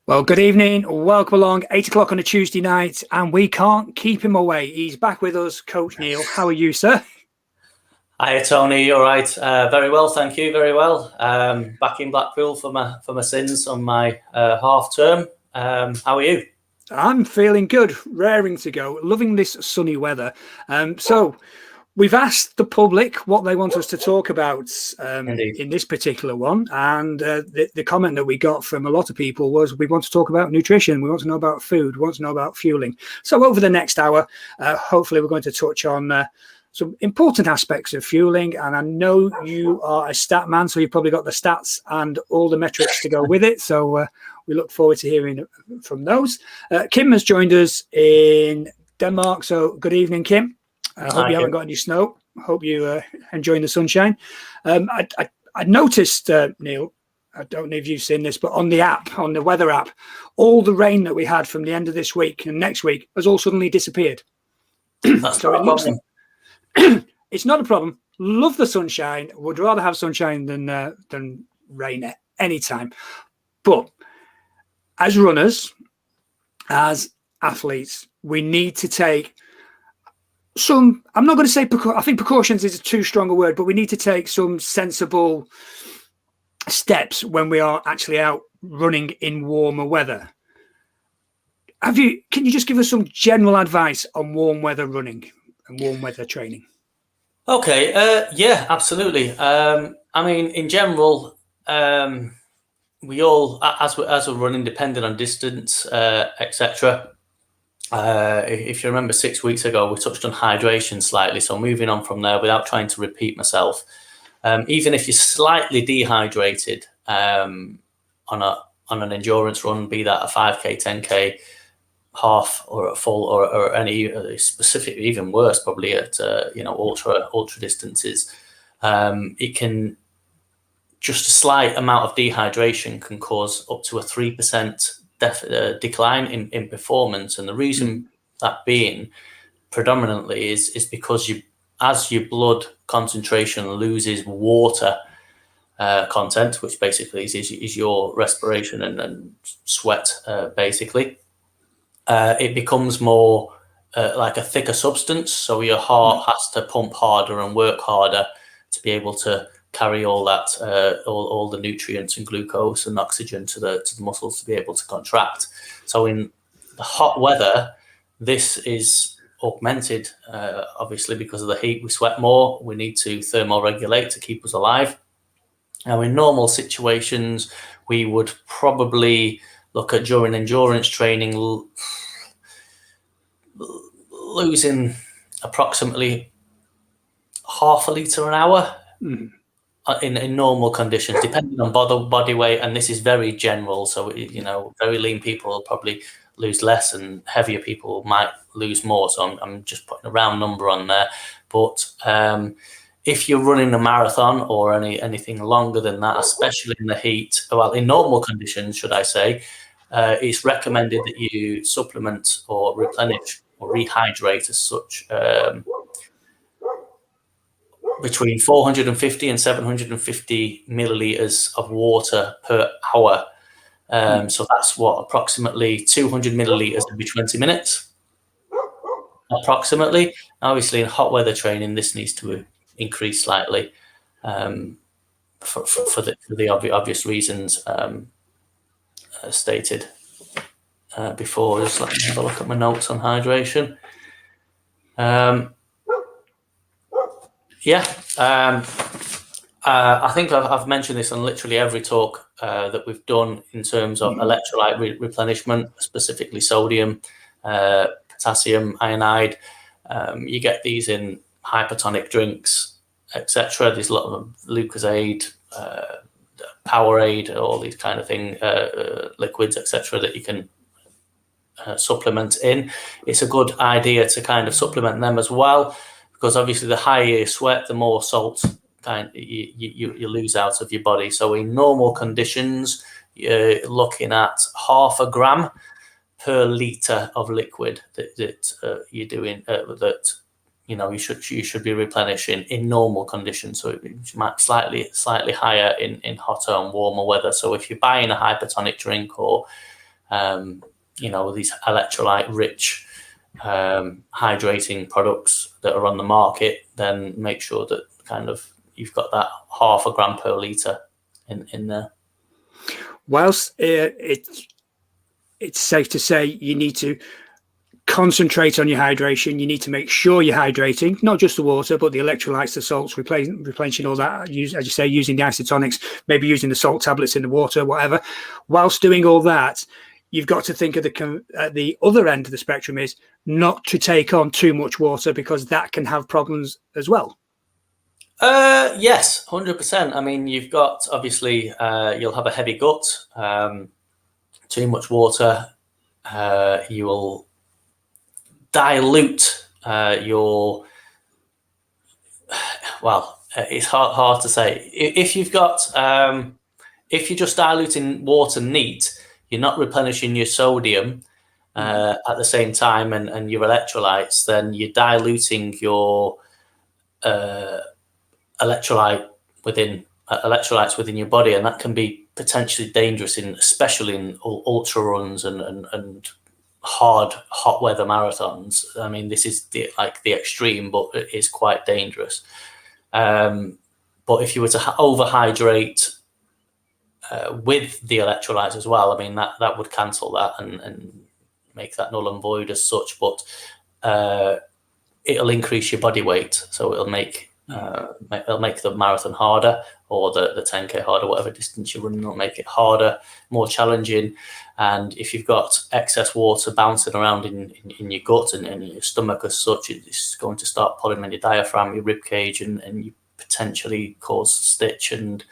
Well, good evening. Welcome along. 8 o'clock on a Tuesday night, and we can't keep him away. He's back with us, Coach Neil. How are you, sir? Hi, Tony. All right. Very well, thank you. Very well. Back in Blackpool for my sins on my half term. How are you? I'm feeling good, raring to go, loving this sunny weather. So we've asked the public what they want us to talk about in this particular one. And the comment that we got from a lot of people was we want to talk about nutrition. We want to know about food. We want to know about fueling. So over the next hour, hopefully we're going to touch on some important aspects of fueling. And I know you are a stat man, so you've probably got the stats and all the metrics to go with it. So we look forward to hearing from those. Kim has joined us in Denmark. So good evening, Kim. I hope you haven't got any snow. I hope you're enjoying the sunshine. I noticed, Neil, I don't know if you've seen this, but on the app, on the weather app, all the rain that we had from the end of this week and next week has all suddenly disappeared. So it looks it's not a problem. Love the sunshine. Would rather have sunshine than rain at any time. But as runners, as athletes, we need to take some, I'm not going to say, I think precautions is a too strong a word, but we need to take some sensible steps when we are actually out running in warmer weather. Can you just give us some general advice on warm weather running and warm weather training? Okay. Yeah, absolutely. I mean, in general, we all, as we're running, depending on distance, etc. If you remember 6 weeks ago, we touched on hydration slightly. So moving on from there, without trying to repeat myself, even if you're slightly dehydrated on an endurance run, be that a 5K, 10K, half or a full or any specific, even worse, probably at ultra distances, it can, just a slight amount of dehydration can cause up to a 3% decline in performance. And the reason that being predominantly is because as your blood concentration loses water content, which basically is your respiration and sweat, basically, it becomes more like a thicker substance. So your heart has to pump harder and work harder to be able to carry all that, all the nutrients and glucose and oxygen to the muscles to be able to contract. So in the hot weather, this is augmented, obviously, because of the heat. We sweat more. We need to thermoregulate to keep us alive. Now, in normal situations, we would probably look at, during endurance training, losing approximately half a litre an hour. In normal conditions, depending on body weight, and this is very general. So, very lean people will probably lose less, and heavier people might lose more. So I'm just putting a round number on there. But if you're running a marathon or anything longer than that, especially in the heat, well, in normal conditions, should I say, it's recommended that you supplement or replenish or rehydrate as such, between 450 and 750 milliliters of water per hour. So that's approximately 200 milliliters every 20 minutes, approximately. Obviously, in hot weather training, this needs to increase slightly for the obvious reasons stated before. Just let me have a look at my notes on hydration. I think I've mentioned this on literally every talk that we've done in terms of electrolyte replenishment, specifically sodium, potassium iodide. You get these in hypertonic drinks, etc. There's a lot of Lucozade, Powerade, all these kind of thing, liquids, etc. that you can supplement in. It's a good idea to kind of supplement them as well, because obviously the higher you sweat, the more salt you lose out of your body. So in normal conditions, you're looking at 0.5 gram per litre of liquid that you're doing, that you should be replenishing in normal conditions. So it might slightly higher in hotter and warmer weather. So if you're buying a hypertonic drink or these electrolyte-rich hydrating products that are on the market, then make sure that kind of you've got that 0.5 gram per litre in there. Whilst it's safe to say you need to concentrate on your hydration, you need to make sure you're hydrating, not just the water, but the electrolytes, the salts, replenishing all that, as you say, using the isotonics, maybe using the salt tablets in the water, whatever. Whilst doing all that, you've got to think of the other end of the spectrum is not to take on too much water, because that can have problems as well. Yes, 100%. I mean, you've got, obviously, you'll have a heavy gut. Too much water, you will dilute your, it's hard to say. If you've got, if you're just diluting water neat, you're not replenishing your sodium at the same time and your electrolytes, then you're diluting your electrolytes within your body, and that can be potentially dangerous, especially in ultra runs and hot weather marathons. I mean, this is the extreme, but it is quite dangerous. But if you were to overhydrate with the electrolytes as well, I mean, that would cancel that and make that null and void as such. But it'll increase your body weight, so it'll make the marathon harder, or the 10K harder, whatever distance you're running. It'll make it harder, more challenging. And if you've got excess water bouncing around in your gut and your stomach as such, it's going to start pulling on your diaphragm, your rib cage, and you potentially cause stitch and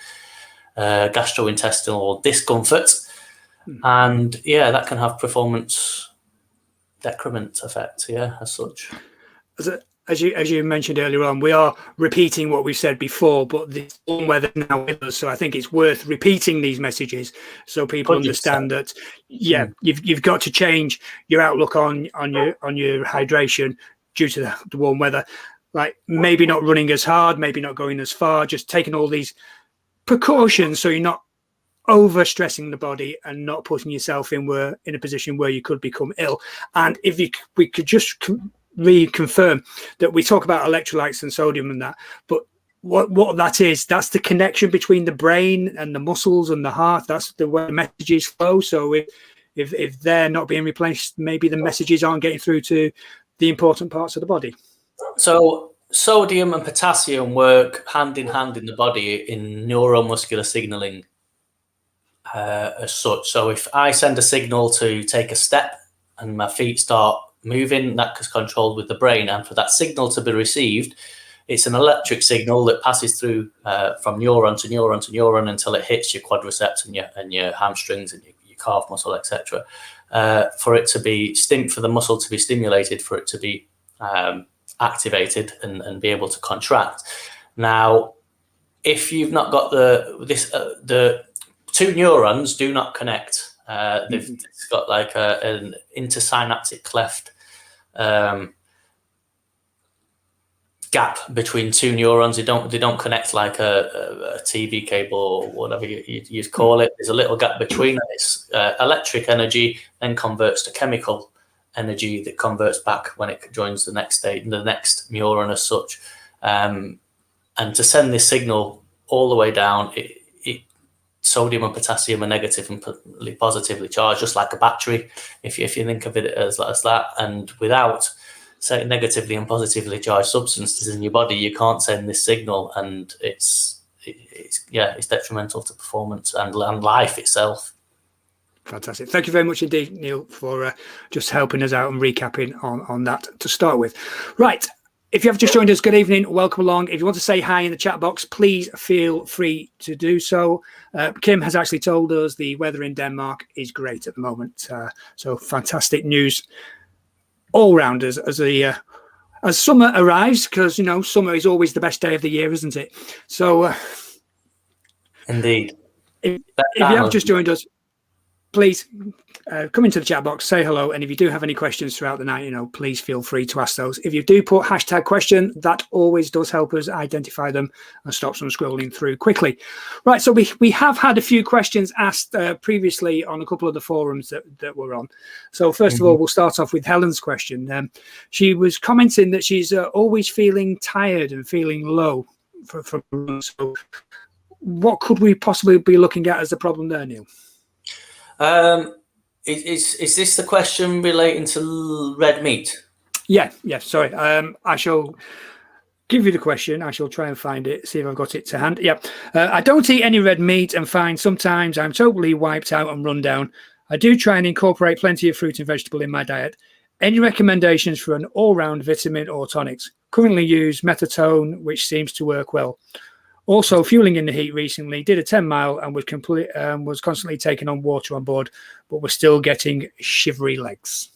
gastrointestinal discomfort. And yeah, that can have performance decrement effect, as such. As you mentioned earlier on, we are repeating what we've said before, but the warm weather now with us, so I think it's worth repeating these messages so people 100%. Understand that you've got to change your outlook on your hydration due to the warm weather. Like maybe not running as hard, maybe not going as far, just taking all these precautions so you're not overstressing the body and not putting yourself in a position where you could become ill. And if we could just reconfirm that we talk about electrolytes and sodium and that, but what that is, that's the connection between the brain and the muscles and the heart. That's the way the messages flow. So if they're not being replenished, maybe the messages aren't getting through to the important parts of the body. So sodium and potassium work hand in hand in the body in neuromuscular signaling as such. So if I send a signal to take a step and my feet start moving, that is controlled with the brain, and for that signal to be received, it's an electric signal that passes through from neuron to neuron to neuron until it hits your quadriceps and your hamstrings and your calf muscle, etc. For it to be for the muscle to be stimulated, for it to be activated and be able to contract. Now, if you've not got the two neurons do not connect. It's got like an intersynaptic cleft gap between two neurons. They don't connect like a TV cable or whatever you call it. There's a little gap between. It's electric energy then converts to chemical energy that converts back when it joins the next state, the next neuron as such. And to send this signal all the way down, sodium and potassium are negative and positively charged, just like a battery, if you think of it as that. And without negatively and positively charged substances in your body, you can't send this signal, and it's detrimental to performance and life itself. Fantastic. Thank you very much indeed, Neil, for just helping us out and recapping on that to start with. Right. If you have just joined us, good evening, welcome along. If you want to say hi in the chat box, please feel free to do so. Kim has actually told us the weather in Denmark is great at the moment. So fantastic news all round as summer arrives, because, summer is always the best day of the year, isn't it? So indeed. If you have just joined us, please come into the chat box, say hello, and if you do have any questions throughout the night, please feel free to ask those. If you do put #question, that always does help us identify them and stops them scrolling through quickly. Right, so we have had a few questions asked previously on a couple of the forums that we're on. So first of all, we'll start off with Helen's question. She was commenting that she's always feeling tired and feeling low from so what could we possibly be looking at as the problem there, Neil? Is this the question relating to red meat? Yeah. Sorry. I shall give you the question. I shall try and find it, see if I've got it to hand. Yeah. I don't eat any red meat and find sometimes I'm totally wiped out and run down. I do try and incorporate plenty of fruit and vegetable in my diet. Any recommendations for an all-round vitamin or tonics? Currently use Methatone, which seems to work well. Also, fueling in the heat recently, did a 10-mile and was constantly taking on water on board, but we're still getting shivery legs.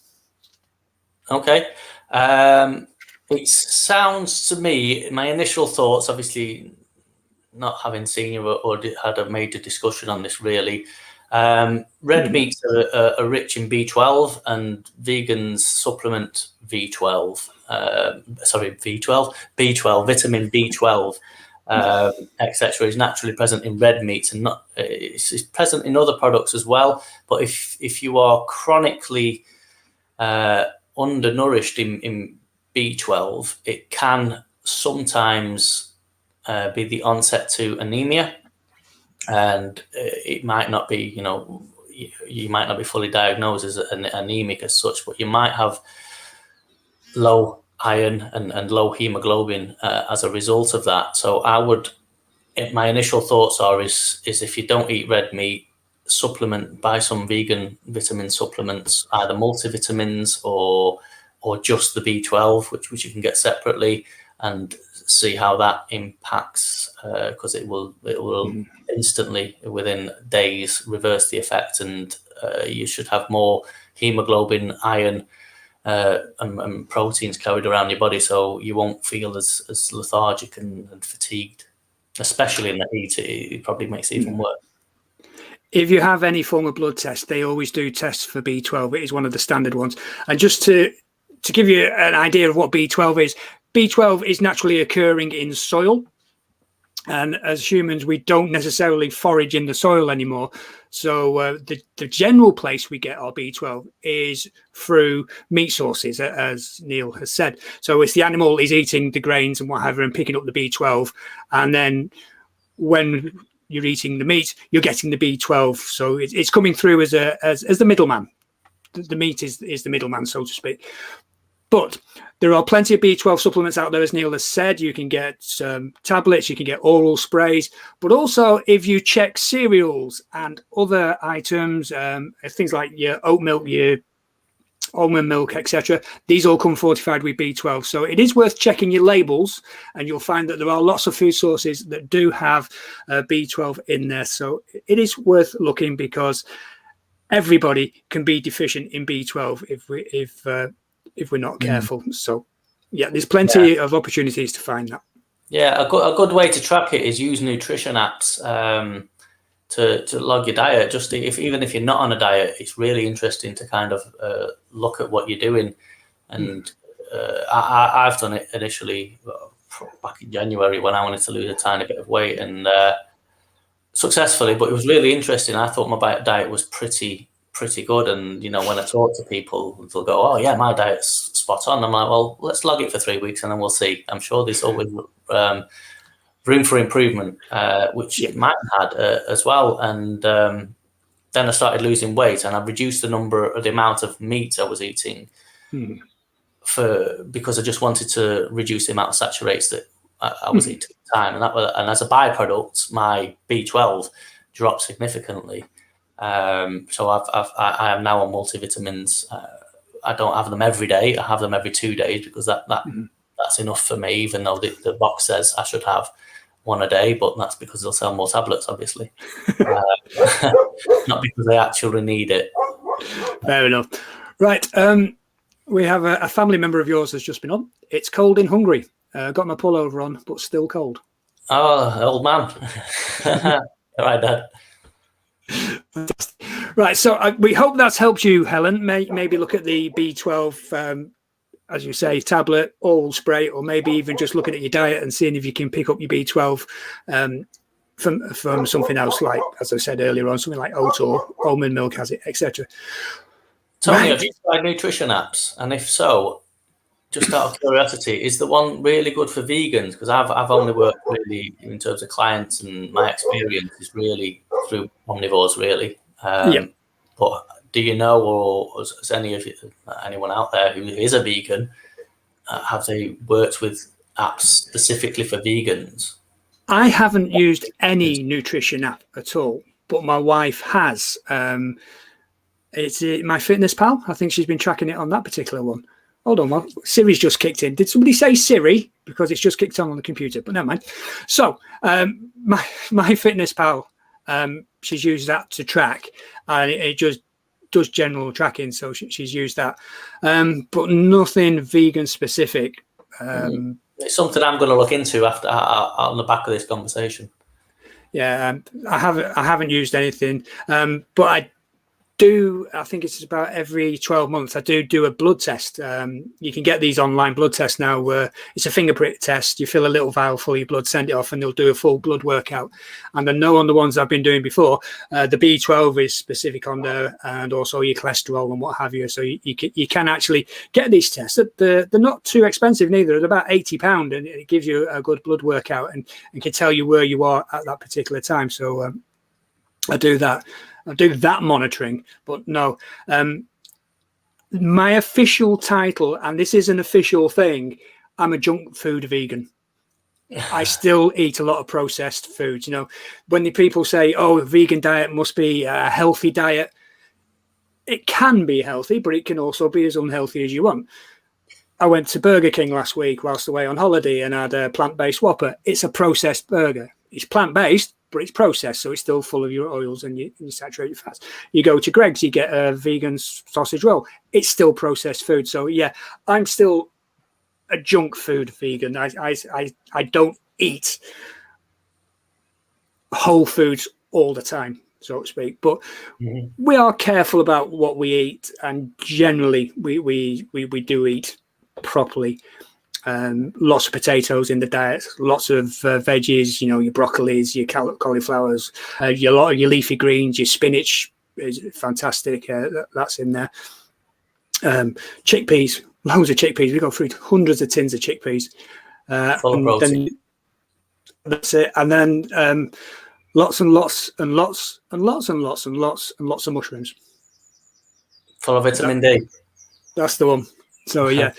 Okay. It sounds to me, my initial thoughts, obviously not having seen you or had a major discussion on this really, red meats are rich in B12 and vegans supplement B12, vitamin B12. Etc. is naturally present in red meats and not it's present in other products as well. But if you are chronically undernourished in B12, it can sometimes be the onset to anemia, and it might not be, you might not be fully diagnosed as anemic as such, but you might have low iron and low hemoglobin as a result of that. So my initial thoughts are is if you don't eat red meat, buy some vegan vitamin supplements, either multivitamins or just the B12, which you can get separately, and see how that impacts, because it will instantly, within days, reverse the effect, and you should have more hemoglobin, iron, and proteins carried around your body, so you won't feel as lethargic and fatigued, especially in the heat. It probably makes it even worse. If you have any form of blood test, they always do tests for B12. It is one of the standard ones. And just to give you an idea of what B12 is naturally occurring in soil. And as humans, we don't necessarily forage in the soil anymore. So the general place we get our B12 is through meat sources, as Neil has said. So it's the animal is eating the grains and whatever and picking up the B12. And then when you're eating the meat, you're getting the B12. So it's coming through as the middleman. The meat is the middleman, so to speak. But there are plenty of B12 supplements out there, as Neil has said. You can get tablets, you can get oral sprays, but also if you check cereals and other items, things like your oat milk, your almond milk, etc., these all come fortified with B12. So it is worth checking your labels, and you'll find that there are lots of food sources that do have B12 in there. So it is worth looking, because everybody can be deficient in B12 if we're not careful. So yeah, there's plenty of opportunities to find that. Yeah, a good way to track it is use nutrition apps to log your diet. Just even if you're not on a diet, it's really interesting to kind of look at what you're doing. And I've done it initially back in January when I wanted to lose a tiny bit of weight, and successfully, but it was really interesting. I thought my diet was pretty good, and when I talk to people, they'll go, "Oh yeah, my diet's spot on." I'm like, "Well, let's log it for 3 weeks and then we'll see." I'm sure there's always room for improvement, which it might have had as well. And then I started losing weight, and I reduced the amount of meat I was eating because I just wanted to reduce the amount of saturates that I was eating at the time, and as a byproduct, my B12 dropped significantly. So I am now on multivitamins. I don't have them every day. I have them every 2 days, because that's enough for me, even though the box says I should have one a day, but that's because they'll sell more tablets, obviously. Not because I actually need it. Fair enough. Right. We have a family member of yours has just been on. It's cold in Hungary. Got my pullover on, but still cold. Oh, old man. All right, Dad. Fantastic. Right. So we hope that's helped you, Helen. Maybe look at the B12, as you say, tablet, oral spray, or maybe even just looking at your diet and seeing if you can pick up your B12 from something else, like, as I said earlier on, something like oat or almond milk has it, etc. Tony, have you tried nutrition apps? And if so, just out of curiosity, is the one really good for vegans? Because I've only worked really in terms of clients, and my experience is really through omnivores, really. But do you know, or has anyone out there who is a vegan, have they worked with apps specifically for vegans? I haven't used any nutrition app at all, but my wife has. It's My Fitness Pal. I think she's been tracking it on that particular one. Hold on, Siri's just kicked in. Did somebody say Siri? Because it's just kicked on the computer, but never mind. So my Fitness Pal, she's used that to track, and it just does general tracking. So she's used that, but nothing vegan specific. It's something I'm going to look into after on the back of this conversation. Yeah, I haven't used anything, but I think it's about every 12 months, I do a blood test. You can get these online blood tests now where it's a finger prick test. You fill a little vial full of your blood, send it off, and they'll do a full blood workout. And I know on the ones I've been doing before, the B12 is specific on there, and also your cholesterol and what have you. So you can actually get these tests. They're not too expensive neither. They're about £80, and it gives you a good blood workout and can tell you where you are at that particular time. So I do that. I do that monitoring, but no. My official title, and this is an official thing, I'm a junk food vegan. I still eat a lot of processed foods. You know, when the people say, "Oh, a vegan diet must be a healthy diet," it can be healthy, but it can also be as unhealthy as you want. I went to Burger King last week whilst away on holiday and had a plant-based Whopper. It's a processed burger. It's plant-based, but it's processed, so it's still full of your oils and your saturated fats. You go to Greg's, you get a vegan sausage roll. It's still processed food. So yeah, I'm still a junk food vegan. I don't eat whole foods all the time, so to speak. But we are careful about what we eat, and generally we do eat properly. Lots of potatoes in the diet, lots of veggies, you know, your broccolis, your cauliflowers, a lot of your leafy greens, your spinach is fantastic. That's in there. Chickpeas, loads of chickpeas. We go through hundreds of tins of chickpeas. Full of protein. That's it. And then lots and lots and lots and lots and lots and lots and lots of mushrooms. Full of vitamin D. That's the one. So yeah.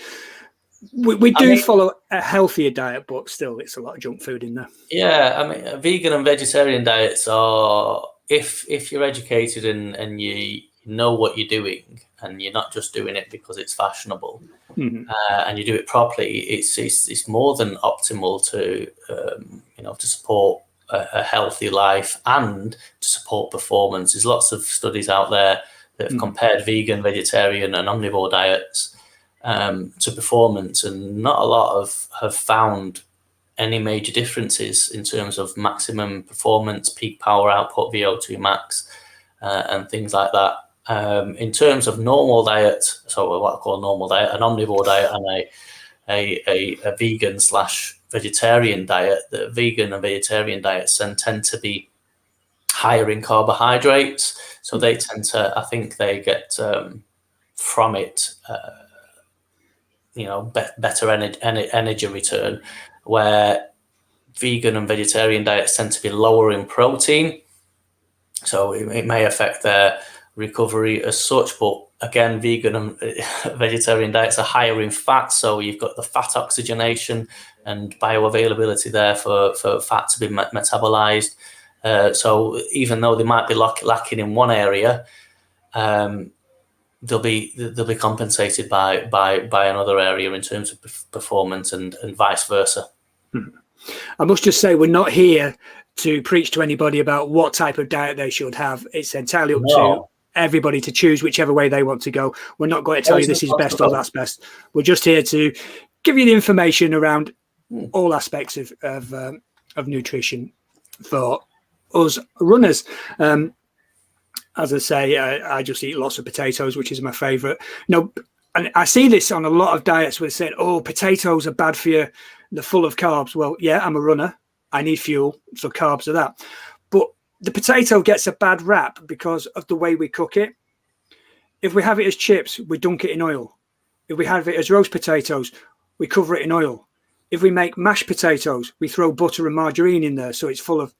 We do follow a healthier diet, but still, it's a lot of junk food in there. Yeah, I mean, vegan and vegetarian diets are, if you're educated and you know what you're doing, and you're not just doing it because it's fashionable, and you do it properly, it's more than optimal to to support a healthy life and to support performance. There's lots of studies out there that have compared vegan, vegetarian, and omnivore diets to performance, and not a lot have found any major differences in terms of maximum performance, peak power output, VO2 max, and things like that. In terms of normal diet, so what I call normal diet, an omnivore diet and a vegan / vegetarian diet, the vegan and vegetarian diets tend to be higher in carbohydrates, so they tend to, I think they get from it better energy return, where vegan and vegetarian diets tend to be lower in protein, so it may affect their recovery as such. But again, vegan and vegetarian diets are higher in fat, so you've got the fat oxygenation and bioavailability there for fat to be metabolized. So even though they might be lacking in one area, they'll be compensated by another area in terms of performance, and vice versa. I must just say, we're not here to preach to anybody about what type of diet they should have. It's entirely up to everybody to choose whichever way they want to go. We're not going to tell you this is best or that's best. We're just here to give you the information around all aspects of nutrition for us runners. As I say, I just eat lots of potatoes, which is my favourite. No, and I see this on a lot of diets where they say, "Oh, potatoes are bad for you; they're full of carbs." Well, yeah, I'm a runner. I need fuel, so carbs are that. But the potato gets a bad rap because of the way we cook it. If we have it as chips, we dunk it in oil. If we have it as roast potatoes, we cover it in oil. If we make mashed potatoes, we throw butter and margarine in there, so it's full of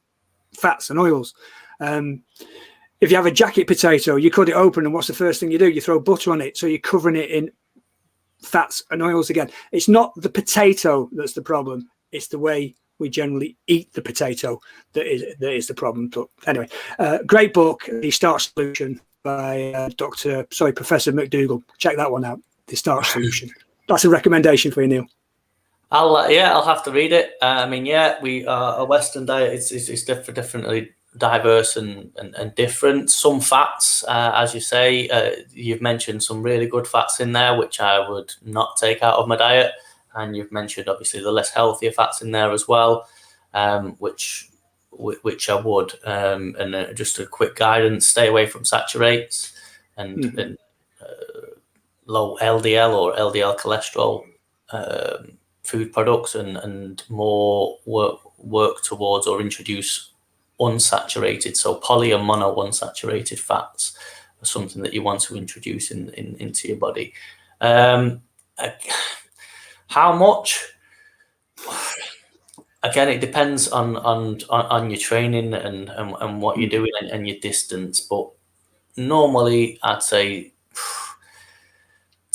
fats and oils. If you have a jacket potato, you cut it open, and what's the first thing you do? You throw butter on it, so you're covering it in fats and oils again. It's not the potato that's the problem. It's the way we generally eat the potato that is the problem. But anyway, great book, The Starch Solution by Professor McDougall. Check that one out, The Starch Solution. That's a recommendation for you, Neil. I'll have to read it. I mean, we a Western diet is definitely diverse and different. Some fats, as you say, you've mentioned some really good fats in there, which I would not take out of my diet. And you've mentioned obviously the less healthier fats in there as well, which I would. And just a quick guidance: stay away from saturates and low LDL or LDL cholesterol food products, and more work towards or introduce unsaturated, so poly and mono unsaturated fats are something that you want to introduce into your body. How much? Again, it depends on your training and what you're doing and your distance. But normally, I'd say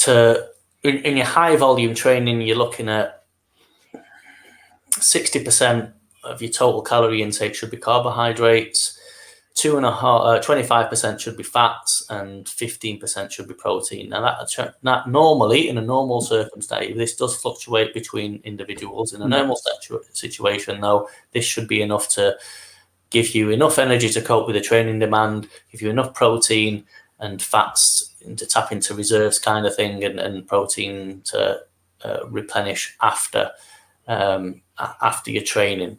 in your high volume training, you're looking at 60% of your total calorie intake should be carbohydrates, 25% should be fats, and 15% should be protein. Now that normally in a normal circumstance, this does fluctuate between individuals. In a normal situation, though, this should be enough to give you enough energy to cope with the training demand, give you enough protein and fats to tap into reserves kind of thing, and protein to replenish after your training.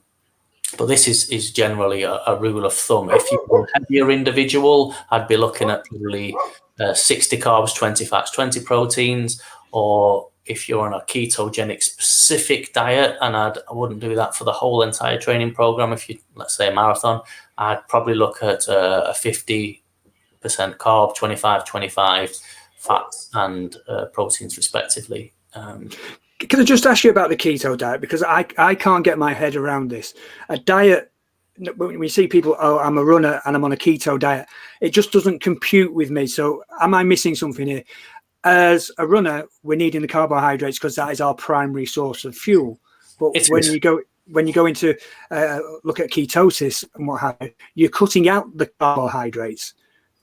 But this is generally a rule of thumb. If you're a heavier individual, I'd be looking at probably 60 carbs, 20 fats, 20 proteins. Or if you're on a ketogenic specific diet, and I wouldn't do that for the whole entire training program. If you, let's say, a marathon, I'd probably look at a 50% carb, 25 fats and proteins respectively. Can I just ask you about the keto diet? Because I can't get my head around this. A diet, when we see people, oh, I'm a runner and I'm on a keto diet, it just doesn't compute with me. So am I missing something here? As a runner, we're needing the carbohydrates because that is our primary source of fuel. But when you go into look at ketosis and what have you, you're cutting out the carbohydrates.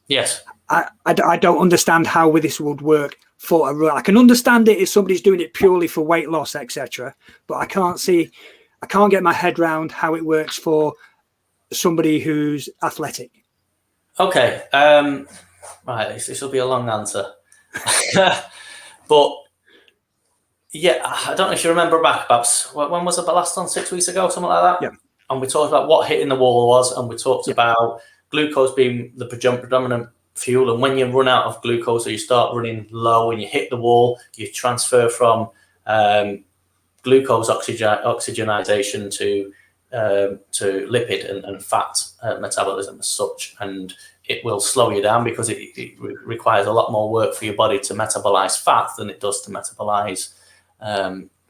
Yes. I don't understand how this would work for a run. I can understand it if somebody's doing it purely for weight loss, etc. But I can't get my head around how it works for somebody who's athletic. Okay. Right. This will be a long answer. But yeah, I don't know if you remember back, perhaps, when was it the last one? 6 weeks ago, something like that? Yeah. And we talked about what hitting the wall was, and we talked about glucose being the predominant fuel. And when you run out of glucose or you start running low and you hit the wall, you transfer from glucose oxygenization to lipid and fat metabolism as such. And it will slow you down because it requires a lot more work for your body to metabolize fat than it does to metabolize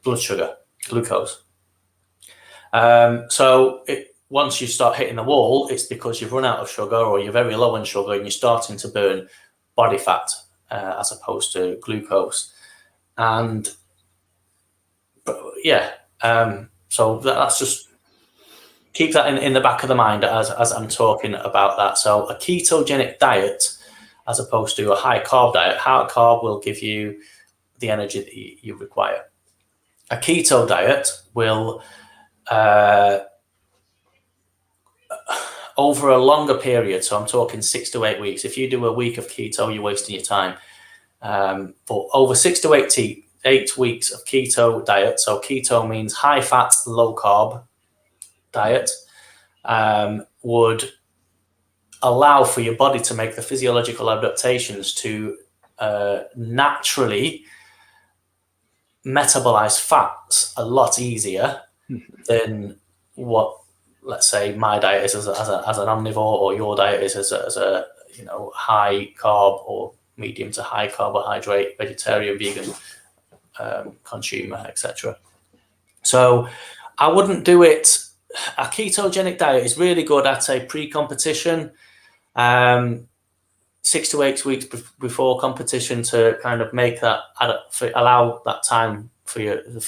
blood sugar, glucose. Once you start hitting the wall, it's because you've run out of sugar or you're very low in sugar and you're starting to burn body fat as opposed to glucose. And so that's just keep that in the back of the mind as I'm talking about that. So a ketogenic diet, as opposed to a high carb diet, high carb will give you the energy that you require. A keto diet will, over a longer period, so I'm talking 6 to 8 weeks. If you do a week of keto, you're wasting your time. But over 6 to 8 weeks of keto diet, so keto means high fat, low carb diet, would allow for your body to make the physiological adaptations to naturally metabolize fats a lot easier than what, let's say, my diet is as an omnivore, or your diet is as a high carb or medium to high carbohydrate vegetarian, vegan consumer, etc. So I wouldn't do it. A ketogenic diet is really good at a pre-competition, 6 to 8 weeks before competition, to kind of make that allow that time for the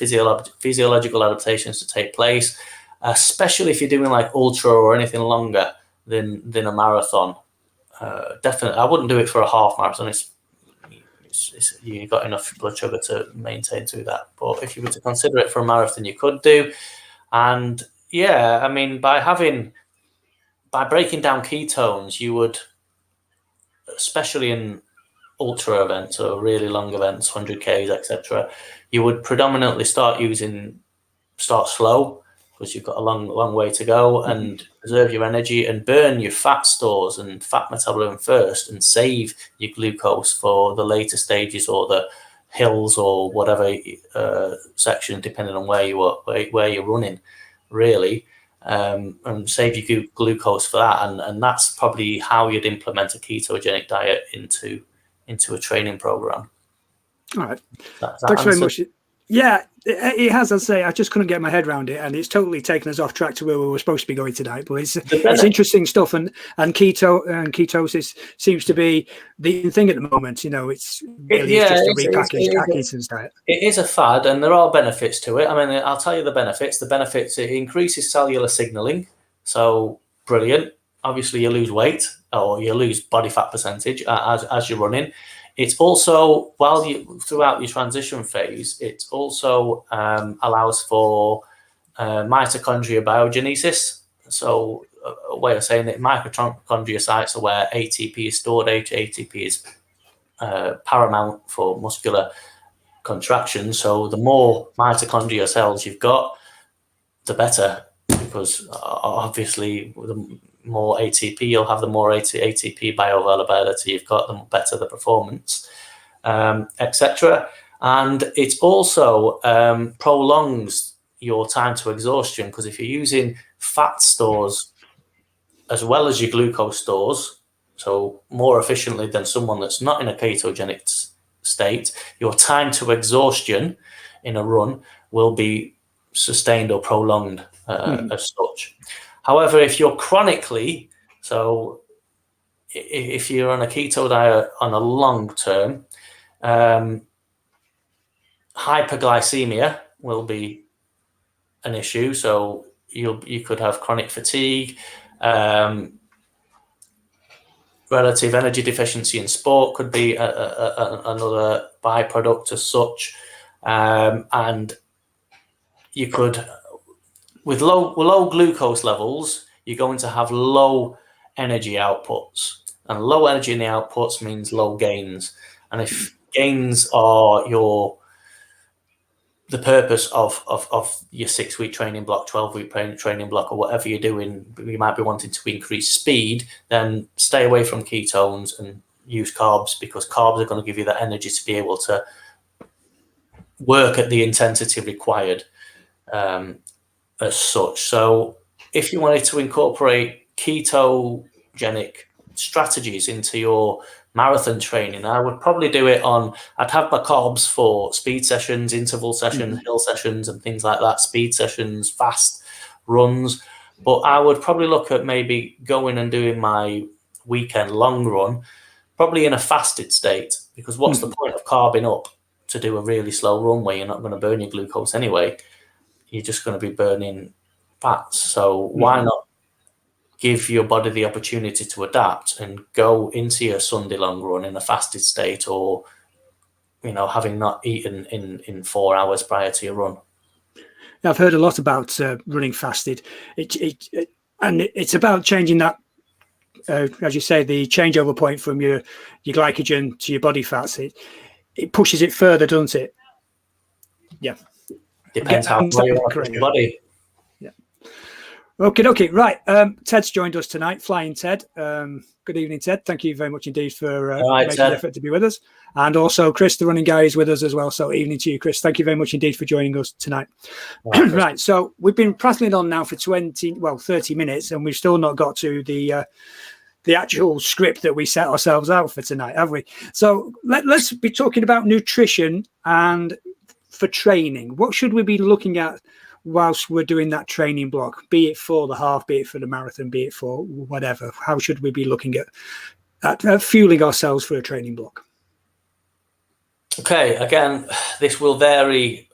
physiological adaptations to take place, especially if you're doing like ultra or anything longer than a marathon. Definitely, I wouldn't do it for a half marathon. You've got enough blood sugar to maintain through that. But if you were to consider it for a marathon, you could do. And yeah, I mean, by breaking down ketones, you would, especially in ultra events or really long events, 100Ks, etc., you would predominantly start slow, because you've got a long way to go, and preserve your energy and burn your fat stores and fat metabolism first, and save your glucose for the later stages or the hills or whatever section, depending on where you're running, really. And save your glucose for that, and that's probably how you'd implement a ketogenic diet into a training program. All right, thanks very much. Yeah, it has. I say, I just couldn't get my head around it, and it's totally taken us off track to where we were supposed to be going tonight. But it's interesting stuff, and ketosis seems to be the thing at the moment. It's really just a repackaged Atkins diet. It is a fad, and there are benefits to it. I mean, I'll tell you the benefits. The benefits: it increases cellular signaling, so brilliant. Obviously, you lose weight or you lose body fat percentage as you're running. It's also, throughout your transition phase, it also allows for mitochondria biogenesis. So a way of saying it, mitochondria sites are where ATP is stored. ATP is paramount for muscular contraction. So the more mitochondria cells you've got, the better, because obviously the more ATP you'll have, the more ATP bioavailability you've got, the better the performance, etc. And it also prolongs your time to exhaustion, because if you're using fat stores as well as your glucose stores, so more efficiently than someone that's not in a ketogenic state, your time to exhaustion in a run will be sustained or prolonged as such. However, if you're chronically, so if you're on a keto diet on a long term, hyperglycemia will be an issue. So you could have chronic fatigue, relative energy deficiency in sport could be another byproduct as such, and you could, with low glucose levels, you're going to have low energy outputs, and low energy in the outputs means low gains. And if gains are the purpose of your 6-week training block, 12-week training block, or whatever you're doing, you might be wanting to increase speed, then stay away from ketones and use carbs, because carbs are going to give you that energy to be able to work at the intensity required as such. So if you wanted to incorporate ketogenic strategies into your marathon training, I would probably do it I'd have my carbs for speed sessions, interval sessions, hill sessions, and things like that, speed sessions, fast runs. But I would probably look at maybe going and doing my weekend long run, probably in a fasted state, because what's the point of carbing up to do a really slow run where you're not going to burn your glucose anyway? You're just going to be burning fats. So why not give your body the opportunity to adapt and go into your Sunday long run in a fasted state, or having not eaten in 4 hours prior to your run? I've heard a lot about running fasted. And it's about changing that, as you say, the changeover point from your glycogen to your body fats. It pushes it further, doesn't it? Yeah. Depends how far you want to push your body. Yeah. Okay. Right. Ted's joined us tonight, Flying Ted. Good evening, Ted. Thank you very much indeed for making the effort to be with us. And also Chris, the running guy, is with us as well. So evening to you, Chris. Thank you very much indeed for joining us tonight. Right. So we've been prattling on now for 30 minutes, and we've still not got to the actual script that we set ourselves out for tonight, have we? So let's be talking about nutrition and for training. What should we be looking at whilst we're doing that training block, be it for the half, be it for the marathon, be it for whatever? How should we be looking at fueling ourselves for a training block? Okay, again, this will vary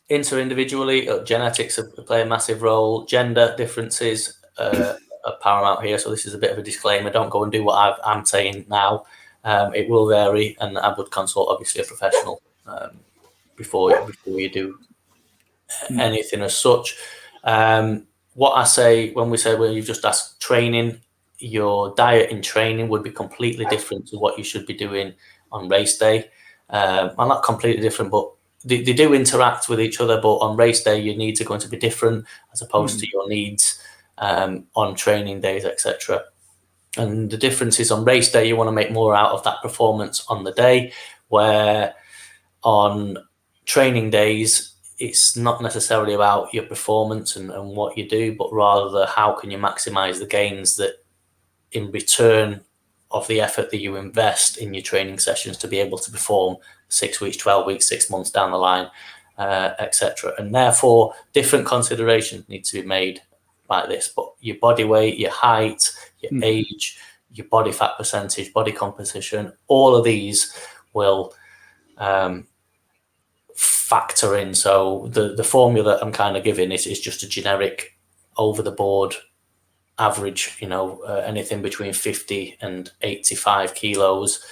inter-individually. Genetics play a massive role. Gender differences are paramount here. So this is a bit of a disclaimer. Don't go and do what I'm saying now. It will vary, and I would consult obviously a professional before you do anything as such. What I say when you've just asked training, your diet in training would be completely different to what you should be doing on race day. Well, not completely different, but they do interact with each other. But on race day, your needs are going to be different as opposed to your needs on training days, etc. And the difference is on race day, you want to make more out of that performance on the day, where on training days, it's not necessarily about your performance and what you do, but rather how can you maximize the gains that in return of the effort that you invest in your training sessions to be able to perform 6 weeks, 12 weeks, 6 months down the line, etc. And therefore, different considerations need to be made like this. But your body weight, your height, your age, your body fat percentage, body composition, all of these will factor in. So the formula that I'm kind of giving is just a generic over the board average, anything between 50 and 85 kilos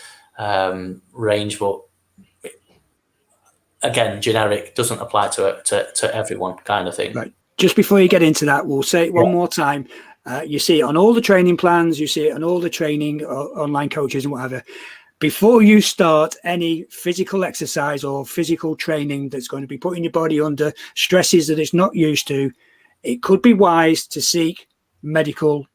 range. But again, generic, doesn't apply to everyone, kind of thing. Right. Just before you get into that, we'll say it one more time. You see it on all the training plans, you see it on all the training, online coaches and whatever. Before you start any physical exercise or physical training that's going to be putting your body under stresses that it's not used to, it could be wise to seek medical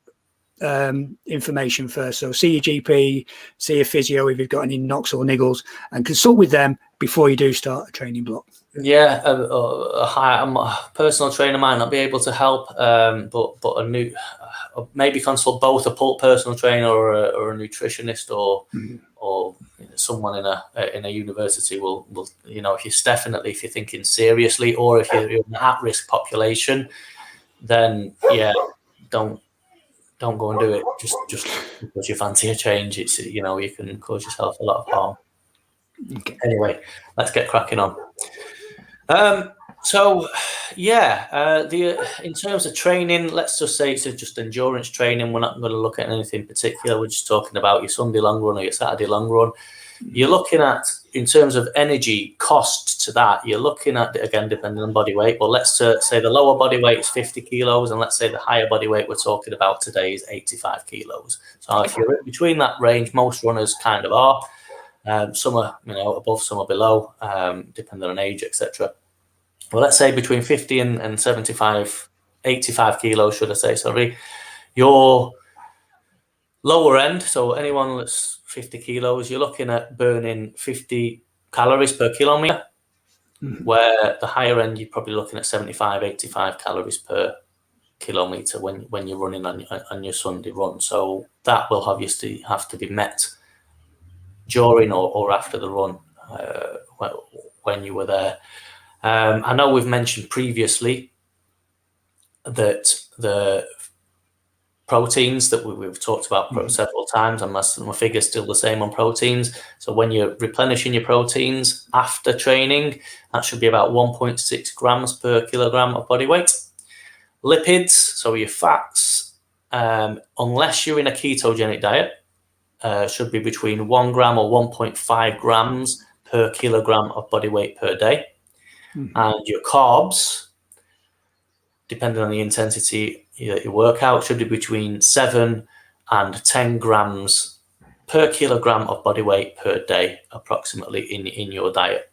information first. So see your GP, see a physio if you've got any knocks or niggles, and consult with them before you do start a training block. Yeah, a personal trainer might not be able to help, but a new maybe consult both a personal trainer or a nutritionist or someone in a university will if you're thinking seriously, or if you're in an at-risk population, then don't go and do it just because you fancy a change. It's you can cause yourself a lot of harm. Okay. Anyway, let's get cracking on. In terms of training, let's just say it's just endurance training. We're not going to look at anything particular. We're just talking about your Sunday long run or your Saturday long run. You're looking at, in terms of energy cost to that, you're looking at, again, depending on body weight. Well, let's say the lower body weight is 50 kilos, and let's say the higher body weight we're talking about today is 85 kilos. So if you're between that range, most runners kind of are. Some are, above, some are below, depending on age, etc. Well, let's say between 50 and 85 kilos, should I say, sorry. Your lower end, so anyone that's 50 kilos, you're looking at burning 50 calories per kilometer, where the higher end, you're probably looking at 75, 85 calories per kilometer when you're running on your Sunday run. So that will obviously have to be met during or after the run when you were there. I know we've mentioned previously that the proteins that we've talked about several times, and my figure's still the same on proteins. So when you're replenishing your proteins after training, that should be about 1.6 grams per kilogram of body weight. Lipids, so your fats, unless you're in a ketogenic diet, should be between 1 gram or 1.5 grams per kilogram of body weight per day. And your carbs, depending on the intensity that you work out, should be between 7 and 10 grams per kilogram of body weight per day, approximately in your diet.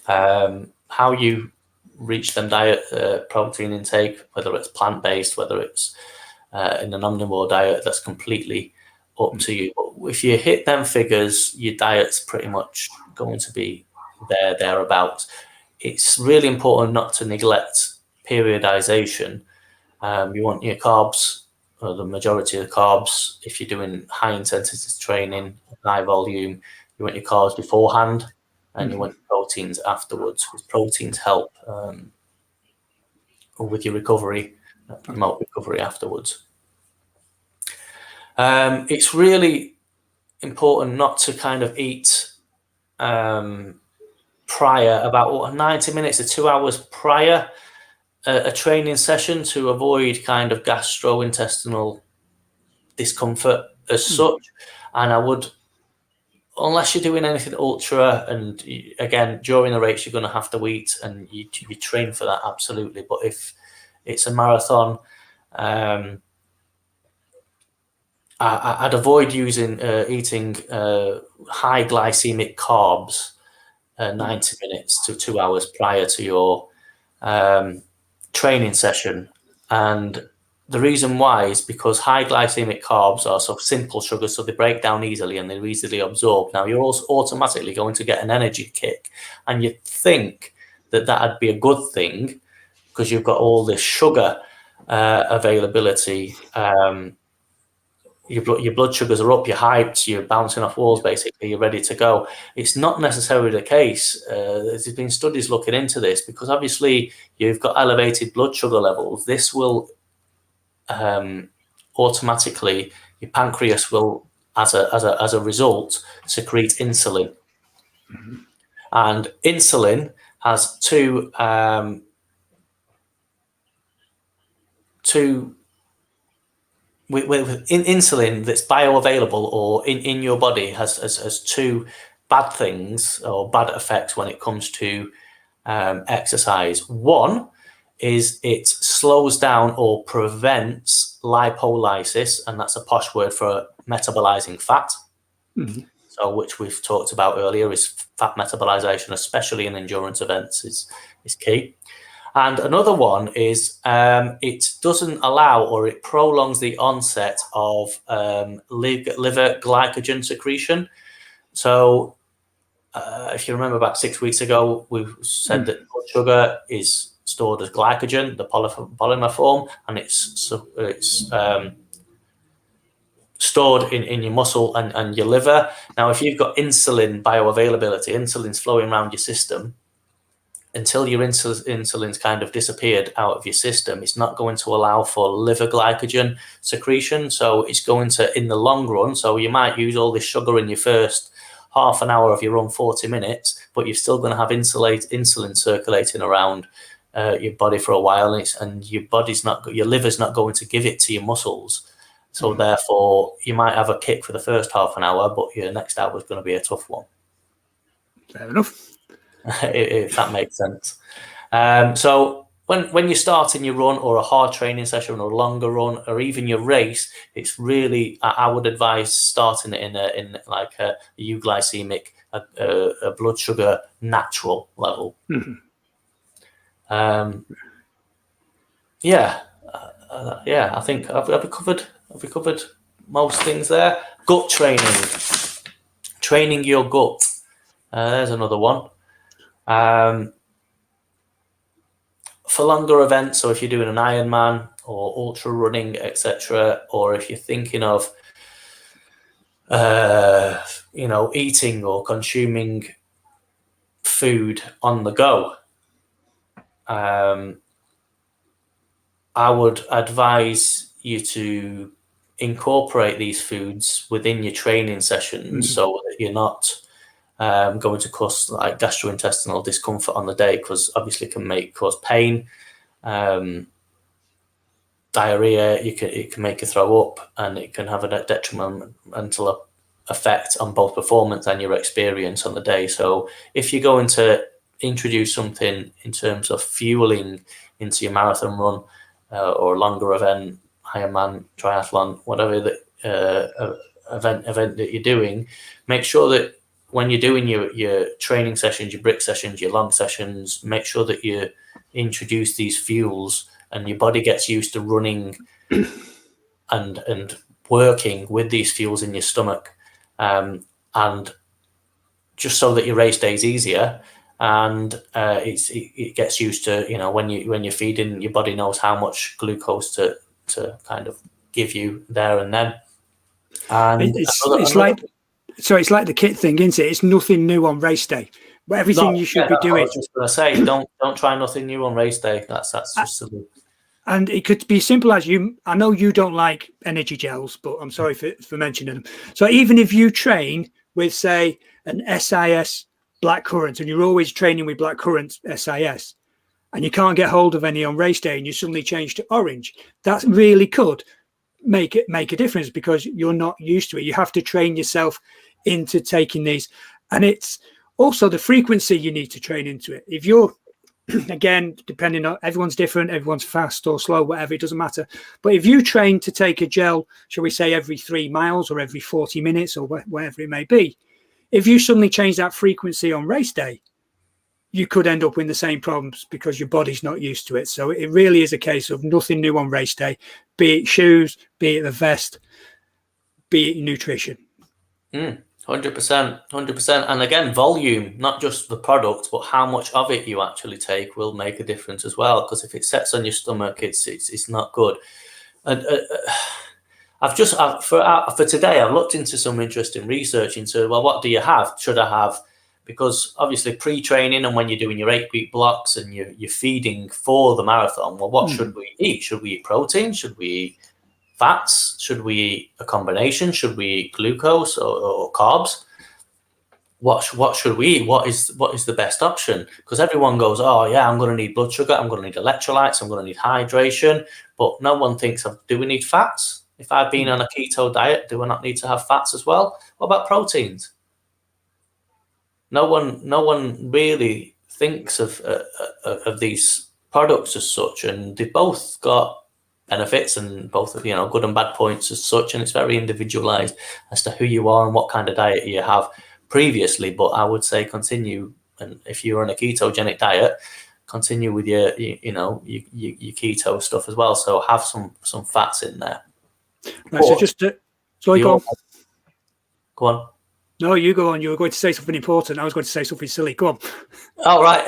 How you reach them diet protein intake, whether it's plant-based, whether it's in an omnivore diet, that's completely up to you. But if you hit them figures, your diet's pretty much going to be thereabouts. It's really important not to neglect periodization. You want your carbs, or the majority of the carbs, if you're doing high intensity training, high volume, you want your carbs beforehand, and you want your proteins afterwards, because proteins help with your recovery, promote recovery afterwards. It's really important not to kind of eat prior, about 90 minutes to 2 hours prior a training session, to avoid kind of gastrointestinal discomfort as such. And I would, unless you're doing anything ultra, and again, during the race, you're going to have to eat, and you train for that, absolutely. But if it's a marathon, I'd avoid eating high glycemic carbs 90 minutes to 2 hours prior to your training session. And the reason why is because high glycemic carbs are sort of simple sugars, so they break down easily and they're easily absorbed. Now, you're also automatically going to get an energy kick, and you'd think that that'd be a good thing because you've got all this sugar availability. Your blood sugars are up, you're hyped, you're bouncing off walls, basically, you're ready to go. It's not necessarily the case. There's been studies looking into this, because obviously you've got elevated blood sugar levels. This will automatically, your pancreas will, as a result, secrete insulin. And insulin has two insulin that's bioavailable or in your body has two bad things or bad effects when it comes to exercise. One is it slows down or prevents lipolysis, and that's a posh word for metabolizing fat. So, which we've talked about earlier, is fat metabolization, especially in endurance events, is key. And another one is it doesn't allow, or it prolongs the onset of liver glycogen secretion. So if you remember back 6 weeks ago, we said that blood sugar is stored as glycogen, the polymer form, and it's stored in your muscle and your liver. Now, if you've got insulin bioavailability, insulin's flowing around your system, until your insulin's kind of disappeared out of your system, it's not going to allow for liver glycogen secretion. So it's going to, in the long run, so you might use all this sugar in your first half an hour of your run, 40 minutes, but you're still going to have insulin circulating around your body for a while, and your liver's not going to give it to your muscles. So therefore, you might have a kick for the first half an hour, but your next hour is going to be a tough one. Fair enough. If that makes sense. So when you're starting your run, or a hard training session, or a longer run, or even your race, it's really, I would advise starting it in like a euglycemic, a blood sugar natural level. I think I've covered most things there. Gut training your gut. There's another one. For longer events, so if you're doing an Ironman or ultra running, etc., or if you're thinking of eating or consuming food on the go, I would advise you to incorporate these foods within your training sessions, so that you're not going to cause like gastrointestinal discomfort on the day, because obviously it can cause pain, diarrhea. It can make you throw up, and it can have a detrimental effect on both performance and your experience on the day. So if you're going to introduce something in terms of fueling into your marathon run, or longer event, Ironman, triathlon, whatever the event that you're doing, make sure that when you're doing your training sessions, your brick sessions, your long sessions, make sure that you're introduce these fuels, and your body gets used to running and working with these fuels in your stomach, and just so that your race day is easier, and it gets used to, you know, when you're feeding, your body knows how much glucose to kind of give you there and then. And it's like the kit thing, isn't it? It's nothing new on race day. But everything you should be doing. I was just going to say, don't try nothing new on race day. That's just silly. And it could be simple as I know you don't like energy gels, but I'm sorry for mentioning them. So even if you train with, say, an SIS blackcurrant, and you're always training with blackcurrant SIS, and you can't get hold of any on race day, and you suddenly change to orange, that really could make a difference, because you're not used to it. You have to train yourself into taking these, and it's also the frequency you need to train into it. If you're, again, depending on, everyone's different, everyone's fast or slow, whatever, it doesn't matter. But if you train to take a gel, shall we say every 3 miles or every 40 minutes or whatever it may be, if you suddenly change that frequency on race day, you could end up with the same problems because your body's not used to it. So it really is a case of nothing new on race day, be it shoes, be it the vest, be it nutrition. 100%, 100%. And again, volume, not just the product, but how much of it you actually take will make a difference as well. Because if it sets on your stomach, it's not good. And for today, I've looked into some interesting research into, well, what do you have? Should I have? Because obviously pre-training, and when you're doing your 8-week blocks and you're feeding for the marathon, well, what should we eat? Should we eat protein? Should we eat fats? Should we eat a combination? Should we eat glucose or carbs? What should we eat? What is the best option? Because everyone goes, oh yeah, I'm going to need blood sugar, I'm going to need electrolytes, I'm going to need hydration, but no one thinks of, do we need fats? If I've been on a keto diet, do I not need to have fats as well? What about proteins? No one really thinks of these products as such, and they've both got benefits and both, you know, good and bad points as such, and it's very individualized as to who you are and what kind of diet you have previously. But I would say continue, and if you're on a ketogenic diet, continue with your keto stuff as well. So have some fats in there. Right, so just sorry, go on. No, you go on. You were going to say something important. I was going to say something silly. Go on. Oh, right.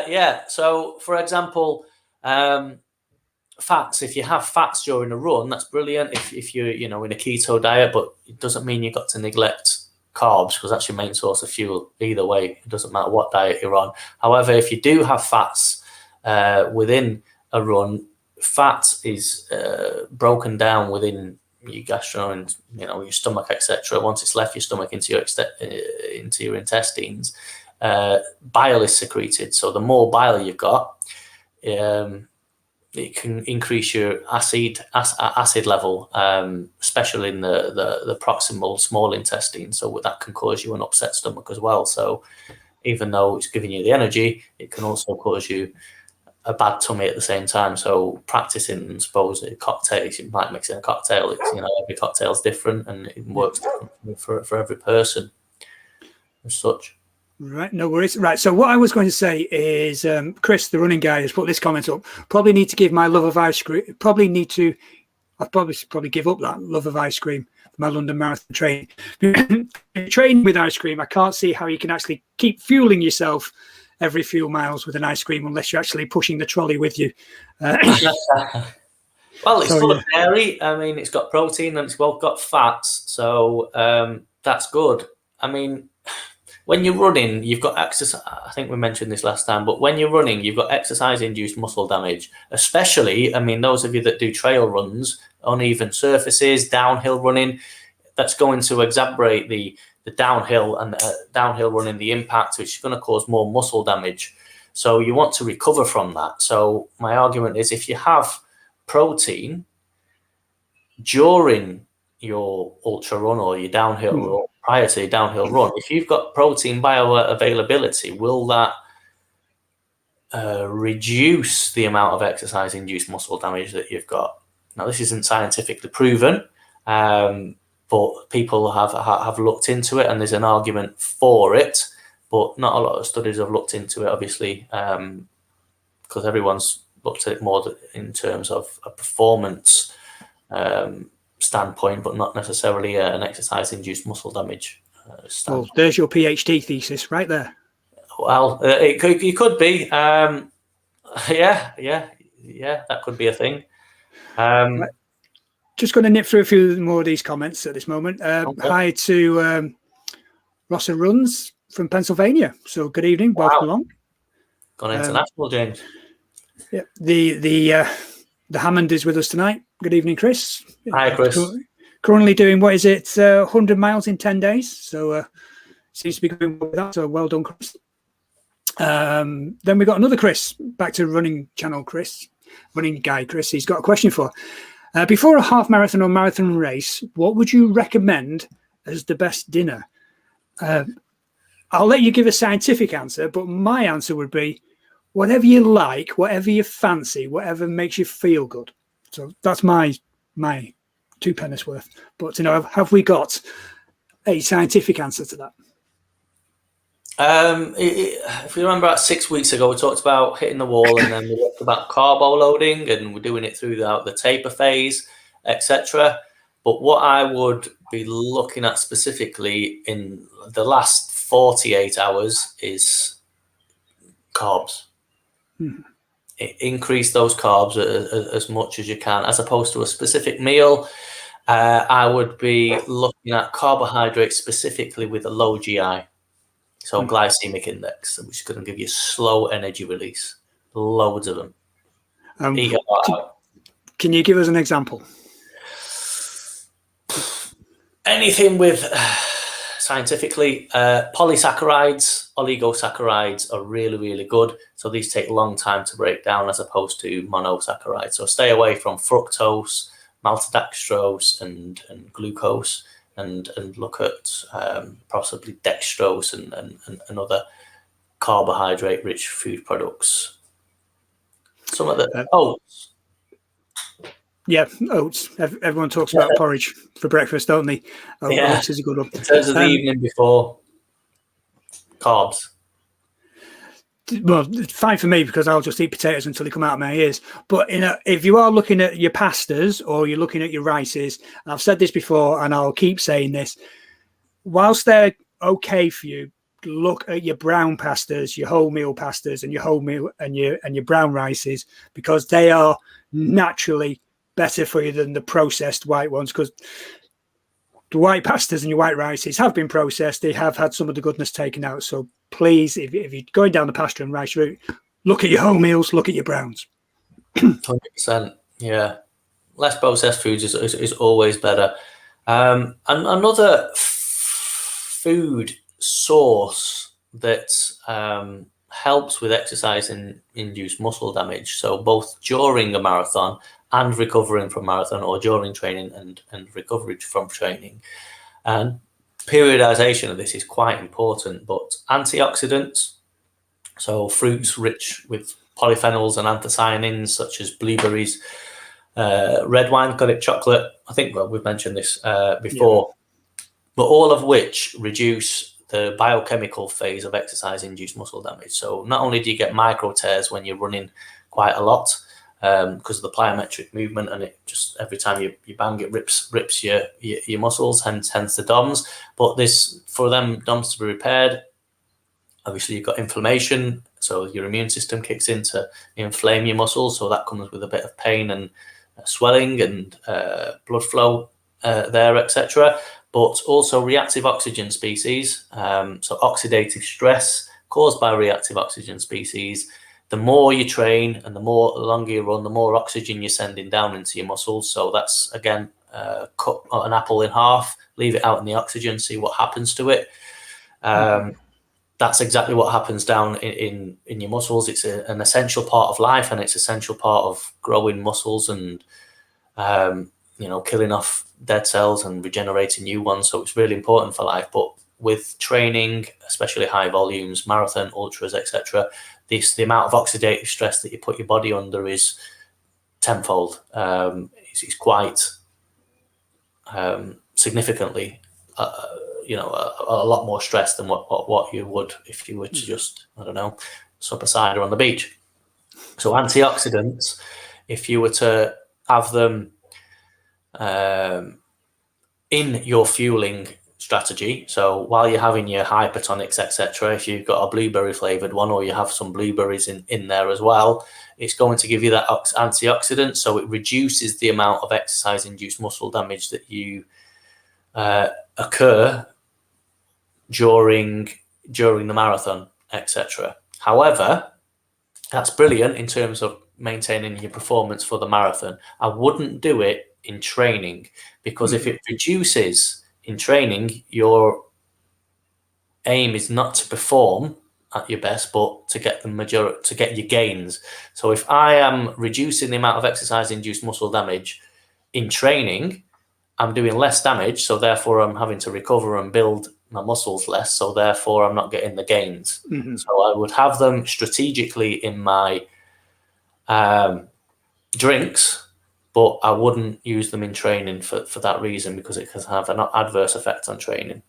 Yeah. So, for example, fats. If you have fats during a run, that's brilliant. If you're, in a keto diet, but it doesn't mean you've got to neglect carbs, because that's your main source of fuel. Either way, it doesn't matter what diet you're on. However, if you do have fats within a run, fat is broken down within your gastro and your stomach, etc. Once it's left your stomach into your intestines, bile is secreted. So the more bile you've got, it can increase your acid level, especially in the proximal small intestine. So that can cause you an upset stomach as well. So even though it's giving you the energy, it can also cause you a bad tummy at the same time. So practicing, suppose, cocktails, you might mix in a cocktail. It's, every cocktail is different, and it works different for every person as such. Right, no worries. Right, so what I was going to say is, Chris, the running guy, has put this comment up. Probably need to give my love of ice cream. I'll probably give up that love of ice cream for my London Marathon training. Training with ice cream, I can't see how you can actually keep fueling yourself every few miles with an ice cream unless you're actually pushing the trolley with you. Well, it's full of dairy. I mean, it's got protein and it's got fats, so that's good. I mean, when you're running, you've got exercise. I think we mentioned this last time, but when you're running, you've got exercise-induced muscle damage. Especially, I mean, those of you that do trail runs, uneven surfaces, downhill running, that's going to exacerbate the downhill and downhill running, the impact, which is going to cause more muscle damage. So you want to recover from that. So my argument is, if you have protein during your ultra run or your downhill run, prior to your downhill run, if you've got protein bioavailability, will that reduce the amount of exercise-induced muscle damage that you've got? Now, this isn't scientifically proven, but people have looked into it, and there's an argument for it, but not a lot of studies have looked into it, obviously, because everyone's looked at it more in terms of a performance standpoint, but not necessarily an exercise-induced muscle damage standpoint. Well, there's your PhD thesis right there. Well, it could be. Yeah, that could be a thing. Right. Just going to nip through a few more of these comments at this moment. Okay. Hi to Rossa Runs from Pennsylvania. So good evening, welcome along. Gone international, James. Yeah, the Hammond is with us tonight. Good evening, Chris. Hi, Chris. Currently doing, what is it, 100 miles in 10 days. So seems to be going well with that. So well done, Chris. Then we got another Chris, back to running channel Chris, running guy Chris. He's got a question for. Before a half marathon or marathon race, what would you recommend as the best dinner? I'll let you give a scientific answer, but my answer would be whatever you like, whatever you fancy, whatever makes you feel good. So that's my 2 pennies worth. But have we got a scientific answer to that? If you remember, about 6 weeks ago, we talked about hitting the wall, and then we talked about carbo loading, and we're doing it throughout the taper phase, etc. But what I would be looking at specifically in the last 48 hours is carbs. Increase those carbs as much as you can, as opposed to a specific meal. I would be looking at carbohydrates specifically with a low GI. So glycemic index, which is going to give you slow energy release. Loads of them. Can you give us an example? Anything with, scientifically, polysaccharides, oligosaccharides are really, really good. So these take a long time to break down as opposed to monosaccharides. So stay away from fructose, maltodextrose, and glucose. And look at possibly dextrose and other carbohydrate-rich food products. Some of the oats. Yeah, oats. Everyone talks about porridge for breakfast, don't they? Oats is a good one. In terms of the evening before, carbs. Well, it's fine for me because I'll just eat potatoes until they come out of my ears. But if you are looking at your pastas or you're looking at your rices, and I've said this before and I'll keep saying this, whilst they're okay for you, look at your brown pastas, your wholemeal pastas, and your wholemeal and your brown rices, because they are naturally better for you than the processed white ones. Because the white pastas and your white rices have been processed; they have had some of the goodness taken out. So please, if you're going down the pasta and rice route, look at your wholemeals, look at your browns. 100%, yeah. Less processed foods is always better. And another food source that helps with exercise and induced muscle damage, so both during a marathon and recovering from marathon, or during training and recovery from training. And periodization of this is quite important, but antioxidants, so fruits rich with polyphenols and anthocyanins, such as blueberries, red wine, colored chocolate. I think we've mentioned this before, but all of which reduce the biochemical phase of exercise-induced muscle damage. So not only do you get micro tears when you're running quite a lot, because of the plyometric movement, and it just every time you bang, it rips your muscles, hence the DOMs. But this, for them DOMs to be repaired, obviously you've got inflammation, so your immune system kicks in to inflame your muscles, so that comes with a bit of pain and swelling and blood flow there, etc. But also reactive oxygen species, so oxidative stress caused by reactive oxygen species. The more you train and the longer you run, the more oxygen you're sending down into your muscles. So that's, again, cut an apple in half, leave it out in the oxygen, see what happens to it. That's exactly what happens down in your muscles. It's an essential part of life, and it's an essential part of growing muscles and, killing off dead cells and regenerating new ones. So it's really important for life. But with training, especially high volumes, marathon, ultras, etc., the amount of oxidative stress that you put your body under is tenfold. It's quite significantly, a lot more stress than what you would if you were to just, I don't know, sup a cider on the beach. So antioxidants, if you were to have them in your fueling strategy, so while you're having your hypertonics, etc., if you've got a blueberry flavored one, or you have some blueberries in there as well, it's going to give you that antioxidant, so it reduces the amount of exercise induced muscle damage that you occur during the marathon, etc. However, that's brilliant in terms of maintaining your performance for the marathon. I wouldn't do it in training, because if it reduces in training, your aim is not to perform at your best, but to get to get your gains. So if I am reducing the amount of exercise induced muscle damage in training, I'm doing less damage, so therefore I'm having to recover and build my muscles less, so therefore I'm not getting the gains. So I would have them strategically in my drinks, but I wouldn't use them in training for that reason, because it can have an adverse effect on training.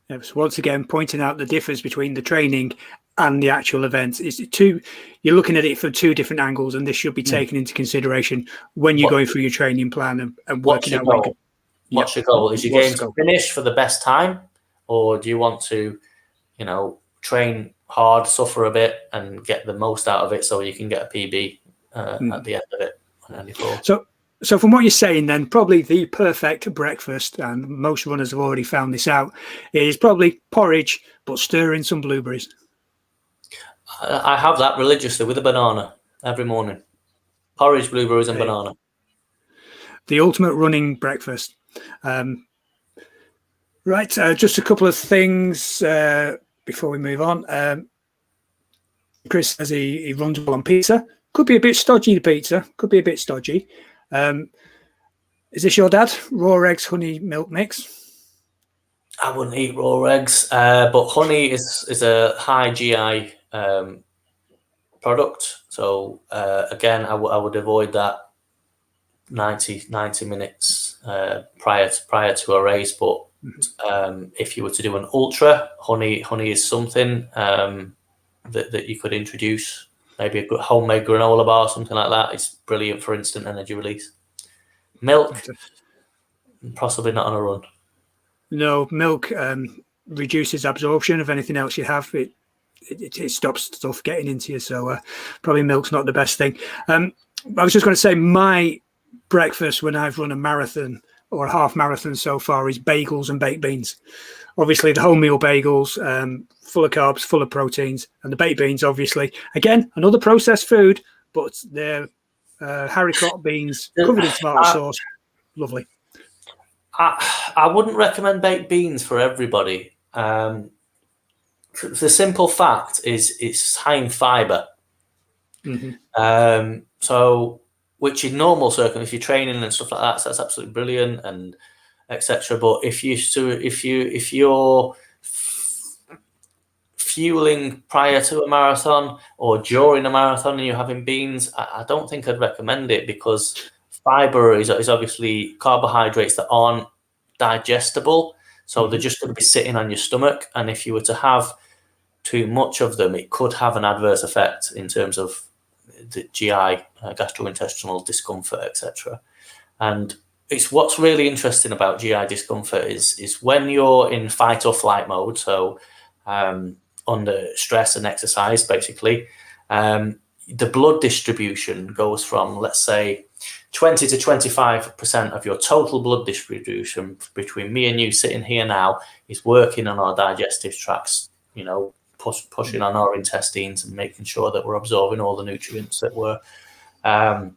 Yes, once again, pointing out the difference between the training and the actual event. You're looking at it from two different angles, and this should be taken into consideration when you're going through your training plan and working out what you could. What's your goal? Is your game to finish for the best time, or do you want to, train hard, suffer a bit, and get the most out of it so you can get a PB at the end of it on 94? So from what you're saying, then probably the perfect breakfast, and most runners have already found this out, is probably porridge, but stir in some blueberries. I have that religiously with a banana every morning. Porridge, blueberries, and banana. The ultimate running breakfast. Right, just a couple of things before we move on. Chris says he runs well on pizza. Could be a bit stodgy, the pizza. Could be a bit stodgy. Is this your dad? Raw eggs, honey, milk mix? I wouldn't eat raw eggs, but honey is a high GI product. So again, I would avoid that 90 minutes prior to a race. But if you were to do an ultra, honey is something that you could introduce. Maybe a good homemade granola bar, something like that. It's brilliant for instant energy release. Milk, possibly not on a run. No, milk reduces absorption of anything else you have. It stops stuff getting into you. So probably milk's not the best thing. I was just going to say my breakfast when I've run a marathon or a half marathon so far is bagels and baked beans. Obviously, the wholemeal bagels, full of carbs, full of proteins, and the baked beans, obviously. Again, another processed food, but they're haricot beans covered in tomato sauce. Lovely. I wouldn't recommend baked beans for everybody. The simple fact is it's high in fiber. So, which in normal circumstances, if you're training and stuff like that, so that's absolutely brilliant and etc. But if you're fueling prior to a marathon or during a marathon and you're having beans, I don't think I'd recommend it, because fiber is obviously carbohydrates that aren't digestible, so they're just going to be sitting on your stomach, and if you were to have too much of them, it could have an adverse effect in terms of the GI, gastrointestinal discomfort, etc. And it's what's really interesting about GI discomfort is when you're in fight or flight mode, so under stress and exercise, basically, the blood distribution goes from, let's say, 20 to 25% of your total blood distribution between me and you sitting here now is working on our digestive tracts, pushing on our intestines and making sure that we're absorbing all the nutrients that we're had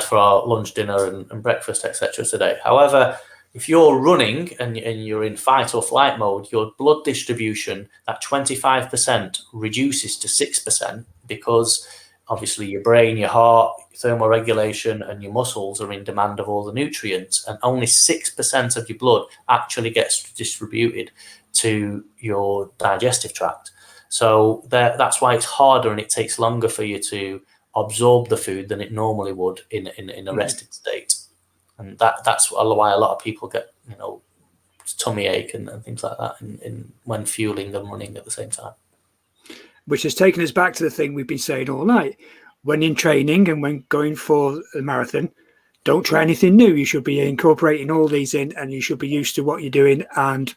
for our lunch, dinner, and breakfast, etc. today. However, if you're running and you're in fight or flight mode, your blood distribution, that 25% reduces to 6%, because obviously your brain, your heart, thermoregulation, and your muscles are in demand of all the nutrients, and only 6% of your blood actually gets distributed to your digestive tract. So that's why it's harder and it takes longer for you to absorb the food than it normally would in a rested state. And that's why a lot of people get, tummy ache and things like that in when fueling and running at the same time. which has taken us back to the thing we've been saying all night. When in training and when going for a marathon, don't try anything new. You should be incorporating all these in, and you should be used to what you're doing and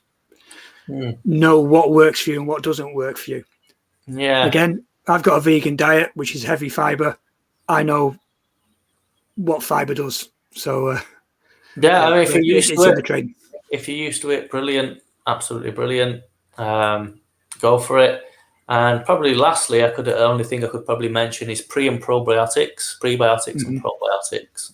know what works for you and what doesn't work for you. Yeah. Again, I've got a vegan diet, which is heavy fiber. I know what fiber does. So, I mean, if you're used to it, brilliant, absolutely brilliant. Go for it. And probably lastly, the only thing I could probably mention is pre and probiotics, prebiotics and probiotics.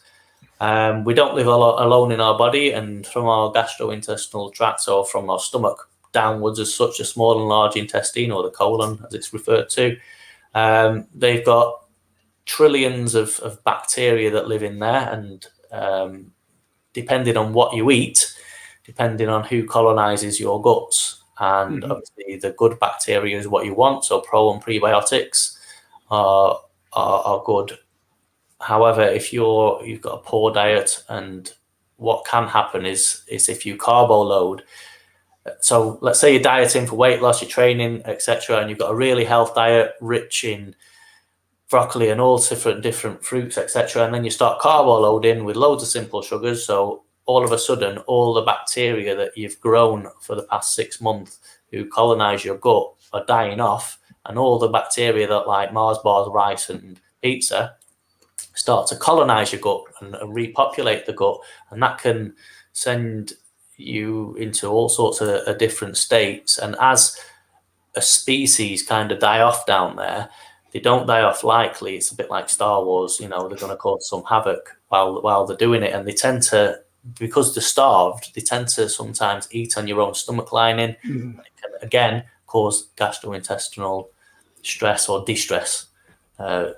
We don't live alone in our body, and from our gastrointestinal tract, so from our stomach downwards as such, the small and large intestine, or the colon as it's referred to, they've got trillions of bacteria that live in there, and depending on what you eat, depending on who colonizes your guts, and obviously the good bacteria is what you want, so pro and prebiotics are good. However, if you've got a poor diet, and what can happen is if you carbo load, so let's say you're dieting for weight loss, you're training, etc., and you've got a really health diet rich in broccoli and all different fruits, etc., and then you start carbo loading with loads of simple sugars, so all of a sudden all the bacteria that you've grown for the past 6 months who colonize your gut are dying off, and all the bacteria that like Mars bars, rice and pizza start to colonize your gut and repopulate the gut, and that can send you into all sorts of different states. And as a species kind of die off down there, they don't die off lightly. It's a bit like Star Wars, they're going to cause some havoc while they're doing it, and they tend to, because they're starved, they tend to sometimes eat on your own stomach lining. And it can again cause gastrointestinal stress or distress,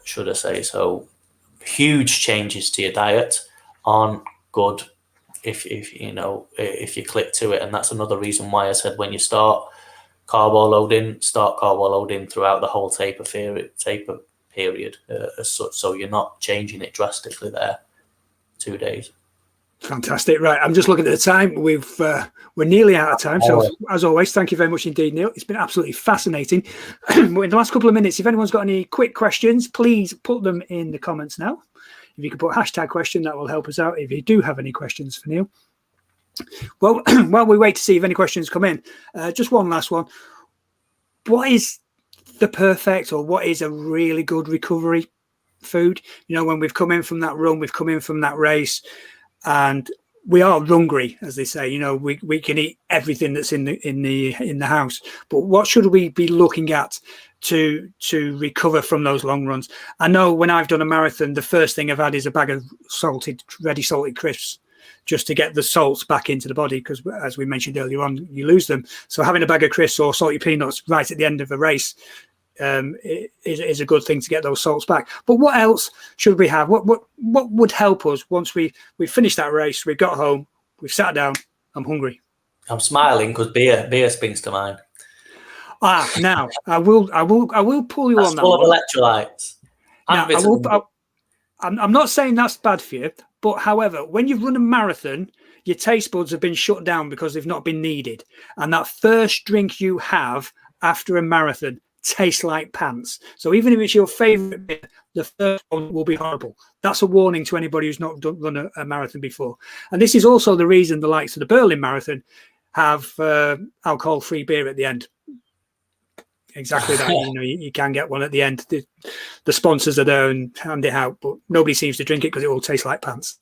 should I say. So huge changes to your diet aren't good if you click to it. And that's another reason why I said when you start carbo loading throughout the whole taper period as such, so you're not changing it drastically there 2 days. Fantastic. Right, I'm just looking at the time. We're nearly out of time. So as always, thank you very much indeed, Neil. It's been absolutely fascinating. In the last couple of minutes, if anyone's got any quick questions, please put them in the comments now. If you could put #question, that will help us out if you do have any questions for Neil. Well, while we wait to see if any questions come in, just one last one. What is the perfect, or what is a really good recovery food? When we've come in from that run, we've come in from that race, and we are hungry, as they say. We can eat everything that's in the house, but what should we be looking at to recover from those long runs? I know when I've done a marathon, the first thing I've had is a bag of ready salted crisps, just to get the salts back into the body, because as we mentioned earlier on, you lose them. So having a bag of crisps or salty peanuts right at the end of a race is a good thing to get those salts back. But what else should we have? What would help us once we finished that race, we got home, we've sat down, I'm hungry? I'm smiling because beer springs to mind. Now I will pull you on that. Full of electrolytes. I'm not saying that's bad for you, but however, when you've run a marathon, your taste buds have been shut down because they've not been needed, and that first drink you have after a marathon tastes like pants. So even if it's your favorite beer, the first one will be horrible. That's a warning to anybody who's not run a marathon before. And this is also the reason the likes of the Berlin Marathon have alcohol-free beer at the end. Exactly that. You can get one at the end. The sponsors are there and hand it out, but nobody seems to drink it because it all tastes like pants.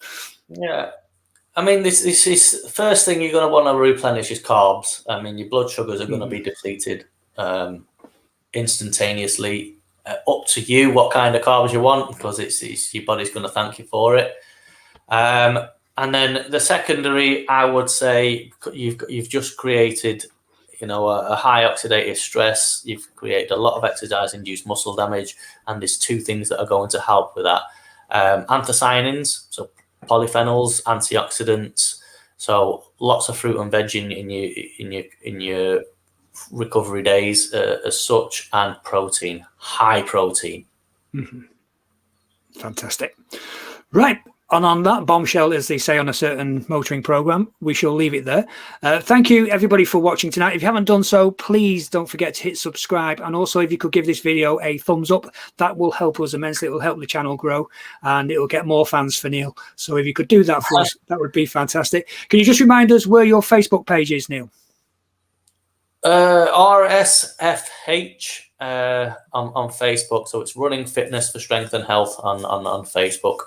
Yeah. I mean, this is first thing you're going to want to replenish is carbs. I mean, your blood sugars are going to be depleted instantaneously. Up to you what kind of carbs you want, because it's your body's going to thank you for it. And then the secondary, I would say, you've just created a high oxidative stress. You've created a lot of exercise-induced muscle damage, and there's two things that are going to help with that: anthocyanins, so polyphenols, antioxidants. So lots of fruit and veg in your recovery days as such, and protein, high protein. Fantastic. Right. And on that bombshell, as they say on a certain motoring program, we shall leave it there. Thank you, everybody, for watching tonight. If you haven't done so, please don't forget to hit subscribe. And also, if you could give this video a thumbs up, that will help us immensely. It will help the channel grow, and it will get more fans for Neil. So if you could do that for us, that would be fantastic. Can you just remind us where your Facebook page is, Neil? RSFH on Facebook. So it's Running Fitness for Strength and Health on Facebook.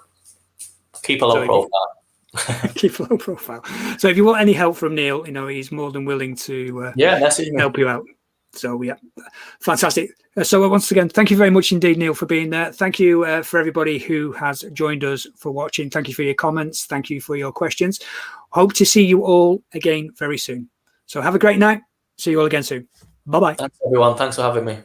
Keep a low profile. Keep a low profile. So if you want any help from Neil, you know, he's more than willing to help you out. So yeah, fantastic. So once again, thank you very much indeed, Neil, for being there. Thank you for everybody who has joined us for watching. Thank you for your comments. Thank you for your questions. Hope to see you all again very soon. So have a great night. See you all again soon. Bye-bye. Thanks, everyone. Thanks for having me.